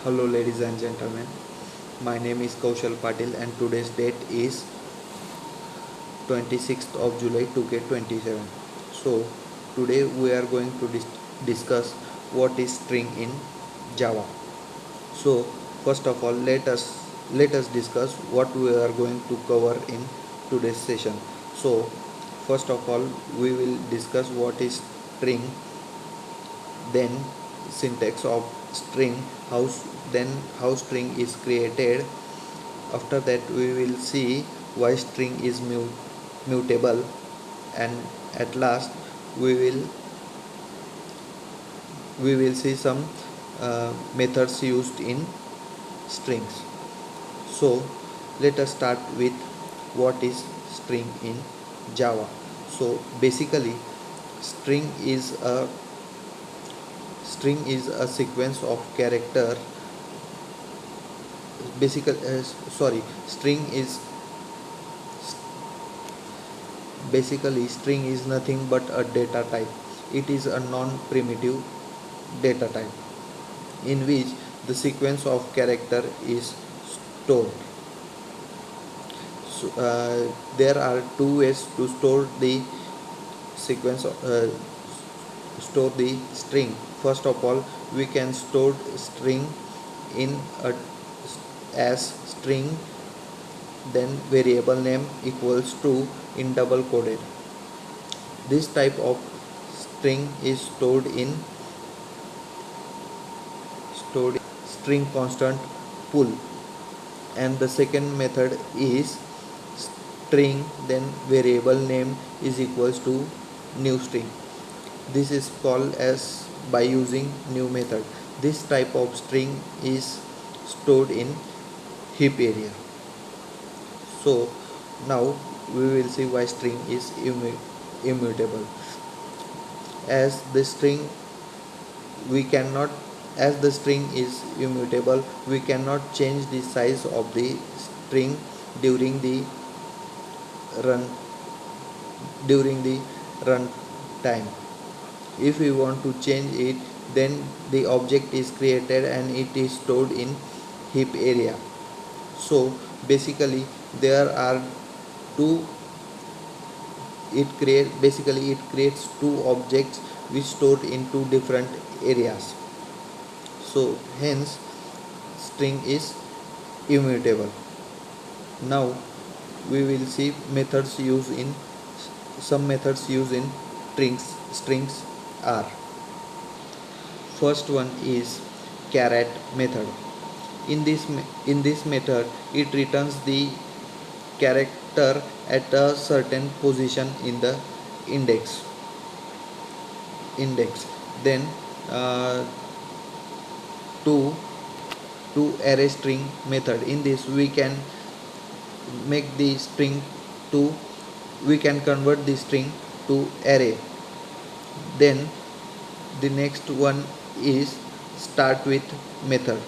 Hello, ladies and gentlemen. My name is Kaushal Patil, and today's date is 26th of July 2027. So, today we are going to discuss what is string in Java. So, first of all, let us discuss what we are going to cover in today's session. So, first of all, we will discuss what is string, then syntax of string, then how string is created. After that we will see why string is mutable, and at last we will see some methods used in strings. So let us start with what is string in Java. So basically string a sequence of character. Basically sorry string is Basically, string is nothing but a data type. It is a non-primitive data type in which the sequence of character is stored. So, there are two ways to sequence store the string. First of all, we can store string in a as string, then variable name equals to in double coded. This type of string is stored string constant pool, and the second method is string then variable name is equals to new string. This is called as by using new method. This type of string is stored in heap area. So now we will see why string is immutable. As the string we cannot as the string is immutable, we cannot change the size of the string during the run run time. If we want to change it, then the object is created and it is stored in heap area. So basically there are two it creates two objects which stored in two different areas. So hence string is immutable. Now we will see some methods used in strings are. First one is caret method. In this method, it returns the character at a certain position in the index. Then uh, to array string method. In this make the string to we can convert the string to array. Then the next one is start with method.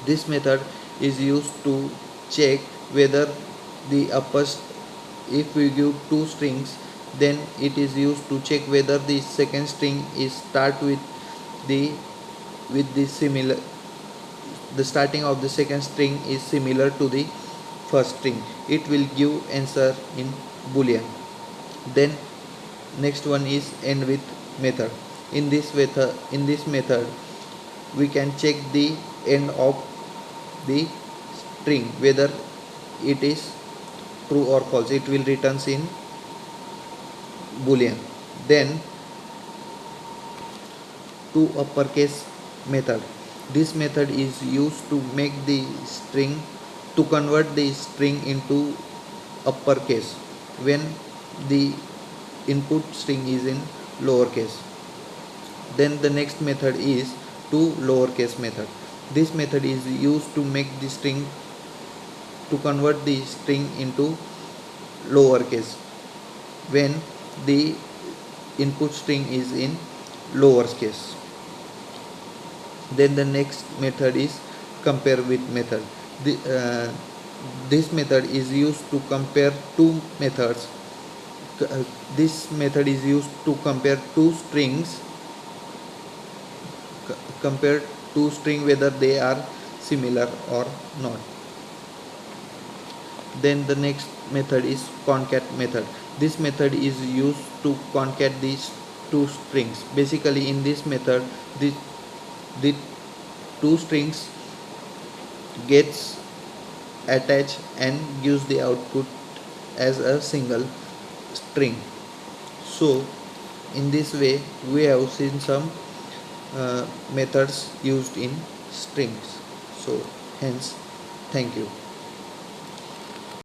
This method is used to check whether the upper if we give two strings, then it is used to check whether the second string is start the the similar the starting of the second string is similar to the first string. It will give answer in boolean. Then next one is end with method. In this method we can check the end of the string whether it is true or false. It will returns in boolean. Then to uppercase method. This method is used to make the string to convert the string into uppercase when the input string is in lowercase. Then the next method is to lowercase method. This method is used to make the string to convert the string into lowercase when the input string is in lowercase. Then the next method is compare with method. This method is used to compare two methods. This method is used to compare two strings compared two string whether they are similar or not. Then the next method is concat method. This method is used to concat these two strings. Basically in this method the two strings gets attached and gives the output as a single string. So in this way we have seen some methods used in strings. So hence, thank you.